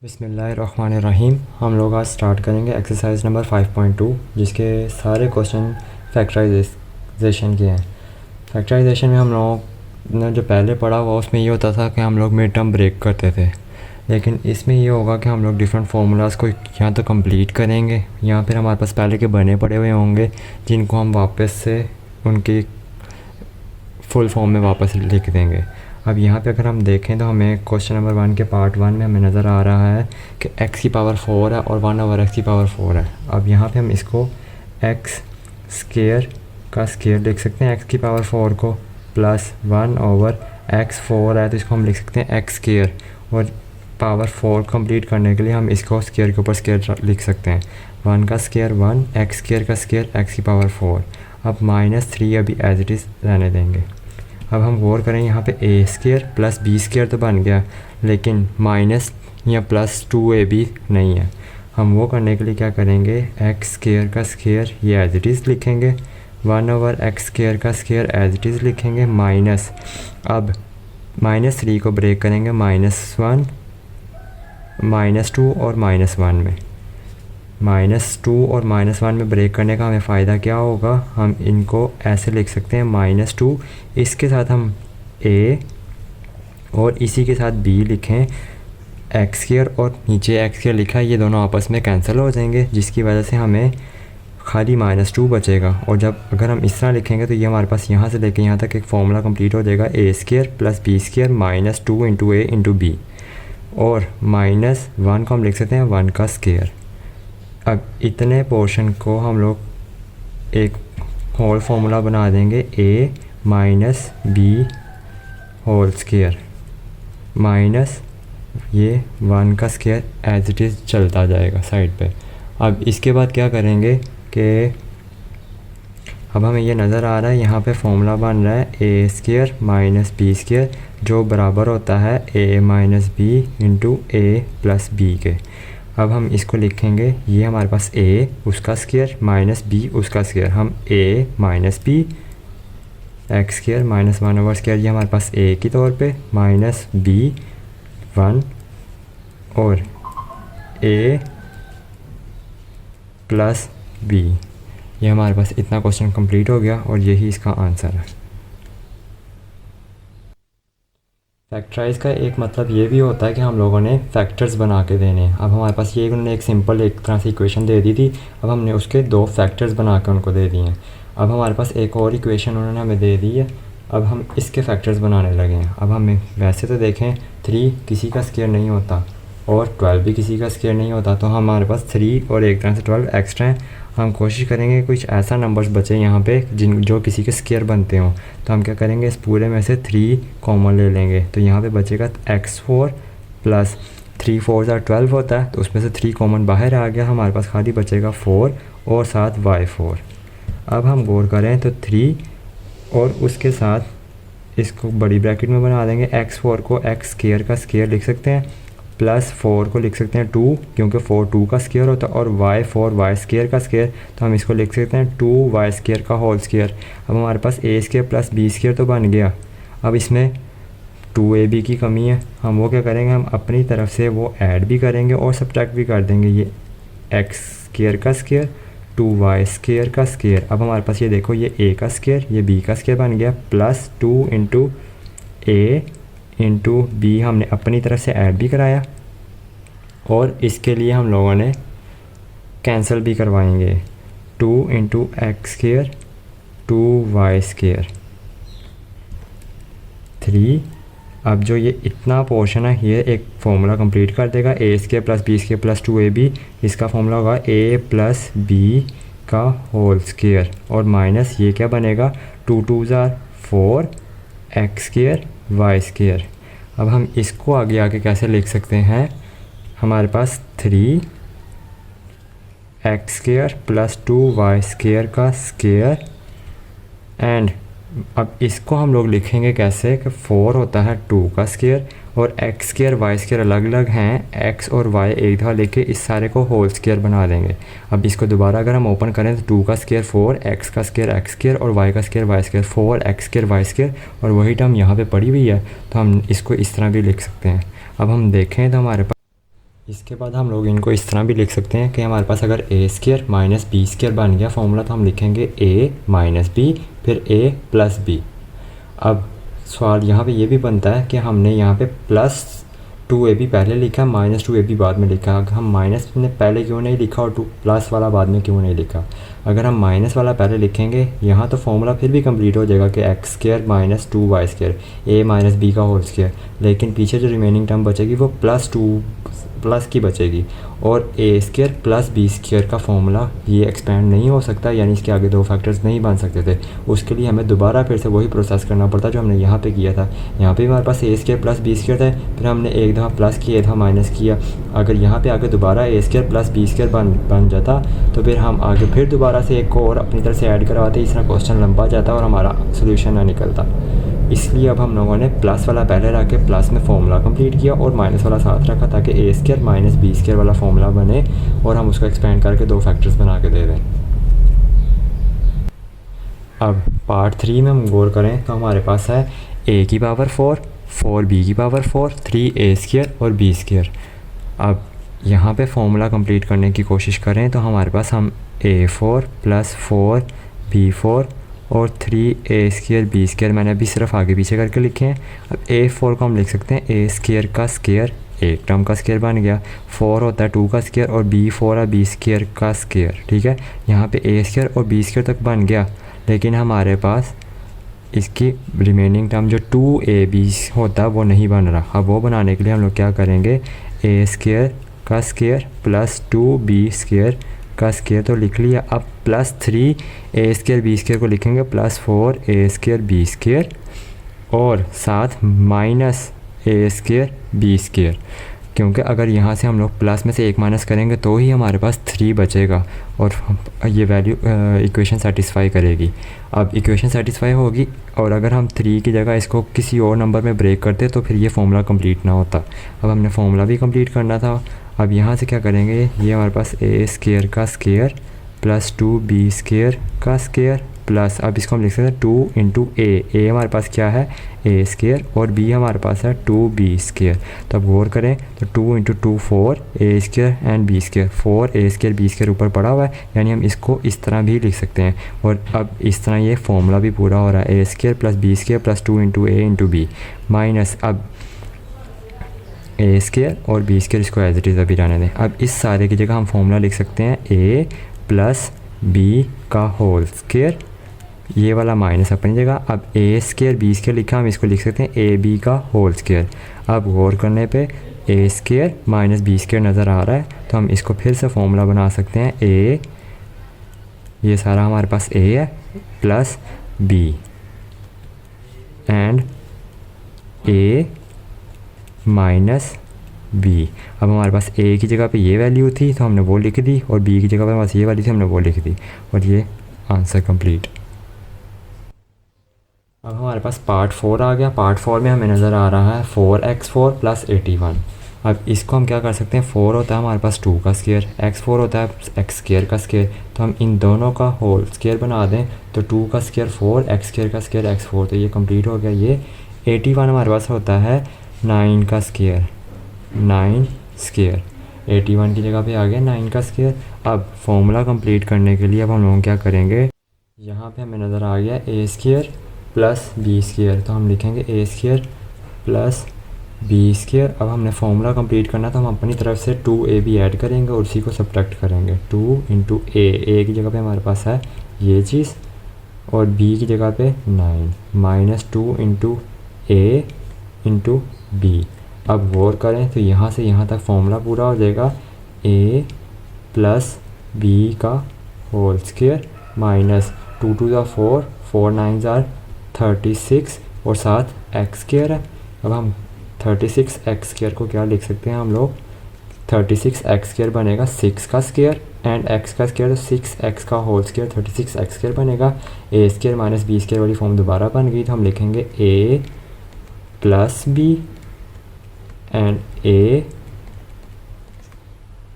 बिस्मिल्लाहिर्रहमानिर्रहीम। हम लोग आज स्टार्ट करेंगे एक्सरसाइज नंबर 5.2, जिसके सारे क्वेश्चन फैक्टराइजेशन के हैं। फैक्टराइजेशन में हम लोगों ने जो पहले पढ़ा हुआ उसमें ये होता था कि हम लोग मिड टर्म ब्रेक करते थे, लेकिन इसमें ये होगा कि हम लोग डिफरेंट फार्मूलाज़ को यहाँ तो कंप्लीट करेंगे, यहाँ फिर हमारे पास पहले के बने पड़े हुए होंगे जिनको हम वापस से उनकी फुल फॉर्म में वापस लिख देंगे। अब यहाँ पे अगर हम देखें तो हमें क्वेश्चन नंबर 1 के पार्ट 1 में हमें नज़र आ रहा है कि x की पावर 4 है और 1/x की पावर 4 है। अब यहाँ पे हम इसको x स्केयर का स्केयर लिख सकते हैं, x की पावर 4 को, प्लस 1/x 4 है तो इसको हम लिख सकते हैं x स्केयर, और पावर 4 कंप्लीट करने के लिए हम इसको स्केयर के ऊपर स्केयर लिख सकते हैं। 1 का स्केयर 1, x स्केयर का स्केयर x की पावर 4। अब -3 अभी एज इट इज़ रहने देंगे। अब हम गौर करें यहाँ पे a square plus b square तो बन गया, लेकिन माइनस या प्लस 2ab नहीं है। हम वो करने के लिए क्या करेंगे, x स्केयर का स्केयर ये एज इट इज़ लिखेंगे, 1/x स्केयर का स्केयर एज इट इज़ लिखेंगे, माइनस, अब -3 को ब्रेक करेंगे -1, -2 और -1 में। -2 और -1 में ब्रेक करने का हमें फ़ायदा क्या होगा, हम इनको ऐसे लिख सकते हैं, -2 इसके साथ हम a और इसी के साथ b लिखें, x स्केयर और नीचे x स्केयर लिखा है, ये दोनों आपस में कैंसिल हो जाएंगे, जिसकी वजह से हमें खाली -2 बचेगा। और जब अगर हम इस तरह लिखेंगे तो ये हमारे पास यहाँ से लेके यहाँ तक एक फॉर्मूला कंप्लीट हो जाएगा, a square plus b square -2 into a into b, और -1 को हम लिख सकते हैं 1 का स्केयर। अब इतने पोर्शन को हम लोग एक होल फार्मूला बना देंगे, a minus B whole square minus ये 1 का स्केयर एज इट इज़ चलता जाएगा साइड पे। अब इसके बाद क्या करेंगे कि अब हमें ये नज़र आ रहा है यहाँ पे फॉर्मूला बन रहा है a square minus B square, जो बराबर होता है a minus B into a plus B के। अब हम इसको लिखेंगे, ये हमारे पास a उसका स्केयर माइनस b उसका स्केयर, हम a minus b x square minus 1/स्केयर, ये हमारे पास a की तौर पे, माइनस b 1 और a प्लस b। ये हमारे पास इतना क्वेश्चन कंप्लीट हो गया और यही इसका आंसर है। फैक्टराइज का एक मतलब ये भी होता है कि हम लोगों ने फैक्टर्स बना के देने हैं। अब हमारे पास ये उन्होंने एक सिंपल एक तरह से इक्वेशन दे दी थी, अब हमने उसके 2 फैक्टर्स बना के उनको दे दिए हैं। अब हमारे पास एक और इक्वेशन उन्होंने हमें दे दी है, अब हम इसके फैक्टर्स बनाने लगे हैं। अब हमें वैसे तो देखें 3 किसी का स्केयर नहीं होता और 12 भी किसी का स्केयर नहीं होता, तो हमारे पास 3 और एक तरह से 12 एक्स्ट्रा हैं। हम कोशिश करेंगे कुछ ऐसा नंबर्स बचे यहाँ पे जो किसी के स्केयर बनते हों, तो हम क्या करेंगे, इस पूरे में से 3 कॉमन ले लेंगे, तो यहाँ पे बचेगा x4 प्लस 3 4 12 होता है, तो उसमें से 3 कॉमन बाहर आ गया, हमारे पास खाली बचेगा 4 और साथ y4। अब हम गौर करें तो 3 और उसके साथ इसको बड़ी ब्रैकेट में बना देंगे, x4 को x स्केयर का स्केयर लिख सकते हैं, प्लस 4 को लिख सकते हैं 2 क्योंकि 4 2 का स्केयर होता है, और y4 y स्केयर का स्केयर, तो हम इसको लिख सकते हैं 2y स्केयर का होल स्केयर। अब हमारे पास a square plus b square तो बन गया, अब इसमें 2ab की कमी है, हम वो क्या करेंगे, हम अपनी तरफ से वो ऐड भी करेंगे और सब्ट्रैक्ट भी कर देंगे, ये x स्केयर का स्केयर 2y स्केयर का स्केयर। अब हमारे पास ये देखो, ये a का स्केयर ये b का स्केयर बन गया, plus 2 into a into B हमने अपनी तरफ से ऐड भी कराया, और इसके लिए हम लोगों ने कैंसिल भी करवाएंगे, 2 into x square 2y square 3। अब जो ये इतना पोर्शन है ये एक फॉर्मूला कंप्लीट कर देगा, a square plus b square plus 2ab, इसका फॉर्मूला होगा a प्लस b का होल स्केयर, और माइनस ये क्या बनेगा, 2 2 4 एक्स स्केयर y स्केयर। अब हम इसको आगे आके कैसे लिख सकते हैं, हमारे पास 3 x square plus 2y square का स्केयर, एंड अब इसको हम लोग लिखेंगे कैसे कि 4 होता है 2 का स्केयर और एक्स स्केयर वाई स्केयर अलग अलग हैं, एक्स और वाई एक दफ़ा लेके इस सारे को होल स्केयर बना देंगे। अब इसको दोबारा अगर हम ओपन करें तो 2 का स्केयर 4, एक्स का स्केयर एक्स स्केयर और वाई का square Y square, 4 X square Y square, और वही टर्म यहाँ पे पड़ी हुई है, तो हम इसको इस तरह भी लिख सकते हैं। अब हम देखें तो हमारे पास इसके बाद हम लोग इनको इस तरह भी लिख सकते हैं कि हमारे पास अगर ए स्केयर माइनस बी स्केयर बन गया फॉर्मूला, तो हम लिखेंगे ए माइनस बी फिर ए प्लस बी। अब सवाल यहाँ पे ये भी बनता है कि हमने यहाँ पे प्लस 2ab पहले लिखा, माइनस 2ab बाद में लिखा। अगर हम माइनस ने पहले क्यों नहीं लिखा और प्लस वाला बाद में क्यों नहीं लिखा? अगर हम माइनस वाला पहले लिखेंगे यहाँ तो फॉर्मूला फिर भी कंप्लीट हो जाएगा कि X square minus 2y square A minus B का होल स्केयर, लेकिन पीछे जो रिमेनिंग टर्म बचेगी वो प्लस की बचेगी, और ए स्केयर प्लस बी स्केयर का फॉर्मूला ये एक्सपेंड नहीं हो सकता, यानी इसके आगे 2 फैक्टर्स नहीं बन सकते थे। उसके लिए हमें दोबारा फिर से वही प्रोसेस करना पड़ता जो हमने यहाँ पे किया था। यहाँ पे हमारे पास ए स्केयर प्लस बी स्केयर था, फिर हमने एक दफ़ा प्लस किया, एक दफ़ा माइनस किया। अगर यहाँ पे आगे दोबारा ए स्केयर प्लस बी स्केयर बन जाता तो फिर हम आगे फिर दोबारा से एक को और अपनी तरफ से ऐड करवाते, इस तरह क्वेश्चन लंबा जाता और हमारा सोल्यूशन ना निकलता। इसलिए अब हम लोगों ने प्लस वाला पहले रख के प्लस में फॉर्मूला कंप्लीट किया और माइनस वाला साथ रखा ताकि ए स्केयर माइनस बी स्केयर वाला फॉर्मूला बने और हम उसको एक्सपेंड करके 2 फैक्टर्स बना के दे दें। अब पार्ट 3 में हम गौर करें तो हमारे पास है a की पावर 4, 4b की पावर 4, 3a स्केयर और b स्केयर। अब यहाँ पे फॉर्मूला कंप्लीट करने की कोशिश करें तो हमारे पास हम a4 प्लस 4b4 और 3a स्केयर बी स्केयर मैंने अभी सिर्फ आगे पीछे करके लिखे हैं। अब a4 को हम लिख सकते हैं a स्केयर का स्केयर, एक टर्म का स्केयर बन गया, 4 होता है 2 का स्केयर और b4 है b स्केयर का स्केयर। ठीक है, यहाँ पे a स्केयर और b स्केयर तक बन गया, लेकिन हमारे पास इसकी रिमेनिंग टर्म जो 2ab होता है वो नहीं बन रहा। अब वो बनाने के लिए हम लोग क्या करेंगे, a स्केयर का स्केयर प्लस 2b स्केयर का स्केयर तो लिख लिया। अब plus 3a square B square को लिखेंगे plus 4a square B square और साथ minus a square B square, क्योंकि अगर यहाँ से हम लोग प्लस में से एक माइनस करेंगे तो ही हमारे पास 3 बचेगा और ये वैल्यू इक्वेशन सेटिस्फाई करेगी। अब इक्वेशन सेटिस्फाई होगी और अगर हम 3 की जगह इसको किसी और नंबर में ब्रेक करते तो फिर ये फॉर्मूला कंप्लीट ना होता। अब हमने फॉर्मूला भी कंप्लीट करना था। अब यहाँ से क्या करेंगे, ये हमारे पास a स्केयर का स्केयर प्लस 2b स्केयर का स्केयर प्लस, अब इसको हम लिख सकते हैं 2 इंटू ए हमारे पास क्या है a स्केयर और b हमारे पास है 2b स्केयर। तो अब गौर करें तो 2 into 2 4 a square and b square, 4a square b square ऊपर पड़ा हुआ है, यानी हम इसको इस तरह भी लिख सकते हैं। और अब इस तरह ये फॉर्मूला भी पूरा हो रहा है, a square plus b square plus 2 into a into b minus अब a स्केयर और b स्केयर, इसको एज इट इज़ अभी रहने दें। अब इस सारे की जगह हम फॉर्मूला लिख सकते हैं a प्लस b का होल स्केयर, ये वाला माइनस अपनी जगह। अब a स्केयर b स्केयर लिखा, हम इसको लिख सकते हैं a b का होल स्केयर। अब गौर करने पे a square minus b square नज़र आ रहा है, तो हम इसको फिर से फॉर्मूला बना सकते हैं a, ये सारा हमारे पास a है plus b and a minus b। अब हमारे पास a की जगह पे ये वैल्यू थी तो हमने वो लिख दी और b की जगह पे हमारे पास ये वाली थी, हमने वो लिख दी और ये आंसर कंप्लीट। अब हमारे पास पार्ट 4 आ गया। पार्ट 4 में हमें नज़र आ रहा है 4x4 प्लस 81। अब इसको हम क्या कर सकते हैं, 4 होता है हमारे पास 2 का स्केयर, x4 होता है x स्केयर का स्केयर, तो हम इन दोनों का होल स्केयर बना दें तो 2 का स्केयर 4, x स्केयर का स्केयर x4, तो ये कंप्लीट हो गया। ये 81 हमारे पास होता है 9 का स्केयर, 9 स्केयर, 81 की जगह पे आ गया 9 का स्केयर। अब फॉर्मूला कंप्लीट करने के लिए अब हम लोग क्या करेंगे, यहाँ पे हमें नज़र आ गया a square plus b square, तो हम लिखेंगे a square plus b square. अब हमने फॉर्मूला कंप्लीट करना तो हम अपनी तरफ से 2ab ऐड करेंगे और उसी को सब्ट्रैक्ट करेंगे। 2 इंटू a की जगह पे हमारे पास है ये चीज़ और b की जगह पे 9 minus 2 into a into b। अब गौर करें तो यहाँ से यहाँ तक फॉर्मूला पूरा हो जाएगा, a प्लस b का whole square minus 2 to the 4, 4 9 are 36 और साथ x स्केयर है। अब हम 36 x स्केयर को क्या लिख सकते हैं हम लोग, 36 x स्केयर बनेगा 6 का स्केयर एंड x का स्केयर, तो 6x का होल स्केयर 36 x स्केयर बनेगा। a square minus b square वाली फॉर्म दोबारा बन गई, तो हम लिखेंगे a plus b and A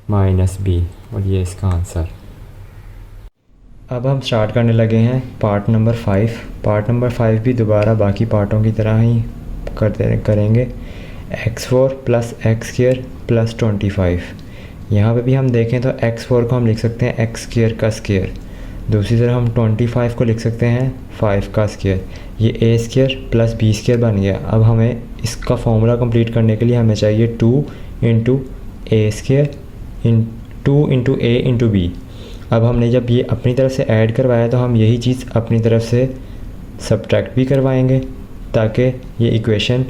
minus B, और ये इसका आंसर। अब हम स्टार्ट करने लगे हैं पार्ट नंबर 5। पार्ट नंबर 5 भी दोबारा बाकी पार्टों की तरह ही करेंगे। x4 plus x square plus 25। यहाँ पे भी हम देखें तो x4 को हम लिख सकते हैं एक्स स्क्वायर का स्क्वायर, दूसरी तरफ हम 25 को लिख सकते हैं 5 का स्क्वायर। ये ए स्क्वायर प्लस बी स्क्वायर बन गया। अब हमें इसका फॉर्मूला कंप्लीट करने के लिए हमें चाहिए 2 इंटू ए स्क्वायर इन 2 इंटू ए इंटू बी। अब हमने जब ये अपनी तरफ से ऐड करवाया तो हम यही चीज़ अपनी तरफ से सब्ट्रैक्ट भी करवाएंगे ताकि ये इक्वेशन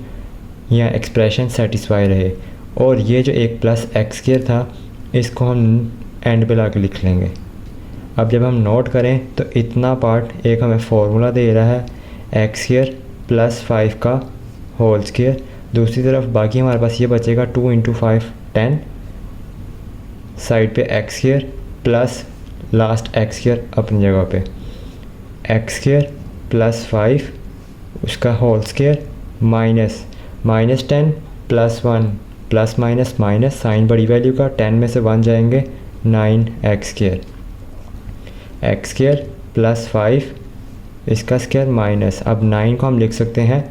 या एक्सप्रेशन सेटिस्फाई रहे। और ये जो एक प्लस एक्स स्क्वायर था इसको हम एंड पे ला के लिख लेंगे। अब जब हम नोट करें तो इतना पार्ट एक हमें फार्मूला दे रहा है एक्स स्क्वायर प्लस 5 का होल स्क्वायर, दूसरी तरफ बाकी हमारे पास ये बचेगा 2 इंटू 5 10, साइड पे X square plus last X square अपनी जगह पे, एक्स स्क्वायर प्लस 5 उसका whole square minus 10 plus 1 plus minus minus sign बड़ी वैल्यू का 10 में से 1 जाएंगे 9 X square, X square plus 5 इसका स्क्वायर माइनस, अब 9 को हम लिख सकते हैं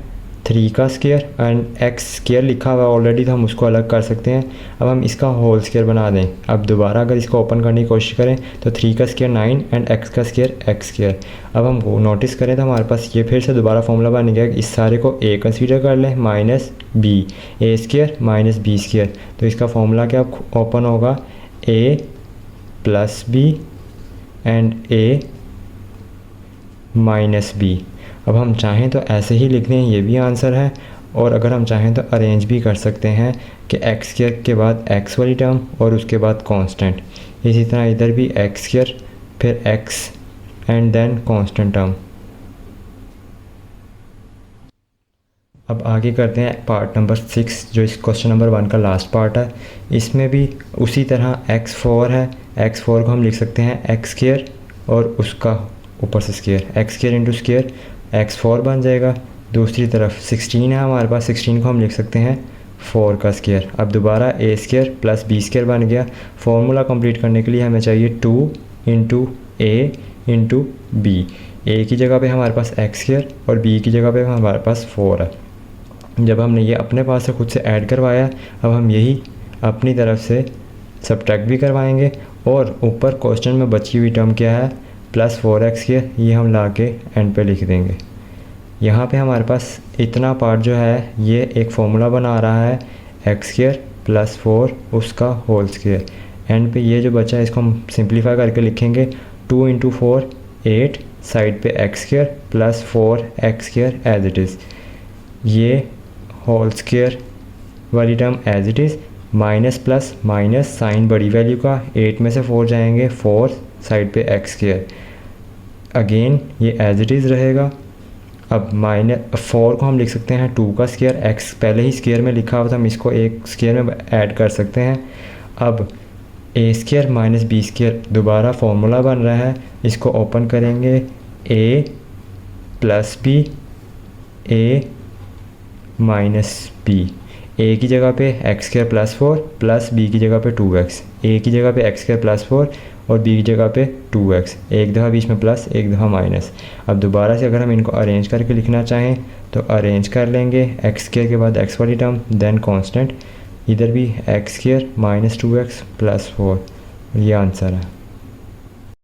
3 का स्क्वायर एंड एक्स स्क्वायर लिखा हुआ ऑलरेडी तो हम उसको अलग कर सकते हैं। अब हम इसका होल स्क्वायर बना दें। अब दोबारा अगर इसको ओपन करने की कोशिश करें तो 3 का स्क्वायर 9 एंड एक्स का स्क्वायर एक्स स्क्वायर। अब हम नोटिस करें तो हमारे पास ये फिर से दोबारा फॉर्मूला बन गया। इस सारे को ए कंसीडर कर लें minus B, A square minus B square, तो इसका फॉर्मूला क्या ओपन होगा A plus B and A minus B. अब हम चाहें तो ऐसे ही लिख दें, ये भी आंसर है, और अगर हम चाहें तो अरेंज भी कर सकते हैं कि एक्स स्क्वायर के बाद एक्स वाली टर्म और उसके बाद कांस्टेंट, इसी तरह इधर भी एक्स स्क्वायर फिर X and then constant term. अब आगे करते हैं पार्ट नंबर 6 जो इस क्वेश्चन नंबर 1 का लास्ट पार्ट है। इसमें भी उसी तरह x4 है, x4 को हम लिख सकते हैं एक्स स्क्वायर और उसका ऊपर से square, X square into square x4 बन जाएगा। दूसरी तरफ 16 है हमारे पास, 16 को हम लिख सकते हैं 4 का स्क्वायर। अब दोबारा ए स्क्वायर प्लस बी स्क्वायर बन गया। फॉर्मूला कंप्लीट करने के लिए हमें चाहिए 2 into A into B. A की जगह पे हमारे पास एक्स स्क्वायर और बी की जगह पे हमारे पास 4 है। जब हमने ये अपने पास से खुद से ऐड करवाया, अब हम यही अपनी तरफ से सब्ट्रैक्ट भी करवाएंगे। और ऊपर क्वेश्चन में बची हुई टर्म क्या है प्लस 4x स्क्वायर, ये हम ला के एंड पे लिख देंगे। यहाँ पे हमारे पास इतना पार्ट जो है ये एक फार्मूला बना रहा है एक्स स्क्वायर प्लस 4 उसका होल स्क्वायर। एंड पे ये जो बचा है इसको हम सिंप्लीफाई करके लिखेंगे 2 इंटू 4 8, साइड पे X square plus 4 X square as it is, ये होल स्क्वायर वाली term as it is, minus plus minus sign बड़ी वैल्यू का 8 में से 4 जाएंगे 4 साइड पे एक्स स्क्वायर, अगेन ये एज इट इज़ रहेगा। अब -4 को हम लिख सकते हैं 2 का स्क्वायर, एक्स पहले ही स्क्वायर में लिखा हुआ था, हम इसको एक स्क्वायर में ऐड कर सकते हैं। अब A square minus B square दोबारा फॉर्मूला बन रहा है, इसको ओपन करेंगे A plus B A minus B, A की जगह पे X square plus 4 plus B की जगह पे 2x, ए की जगह पे एक्स स्क्वायर प्लस 4 और बी की जगह पे 2x, एक दफ़ा बीच में प्लस एक दफ़ा माइनस। अब दोबारा से अगर हम इनको अरेंज करके लिखना चाहें तो अरेंज कर लेंगे, एक्स स्क्वायर के बाद एक्स वाली टर्म देन कांस्टेंट, इधर भी X square minus 2x plus 4, ये आंसर है।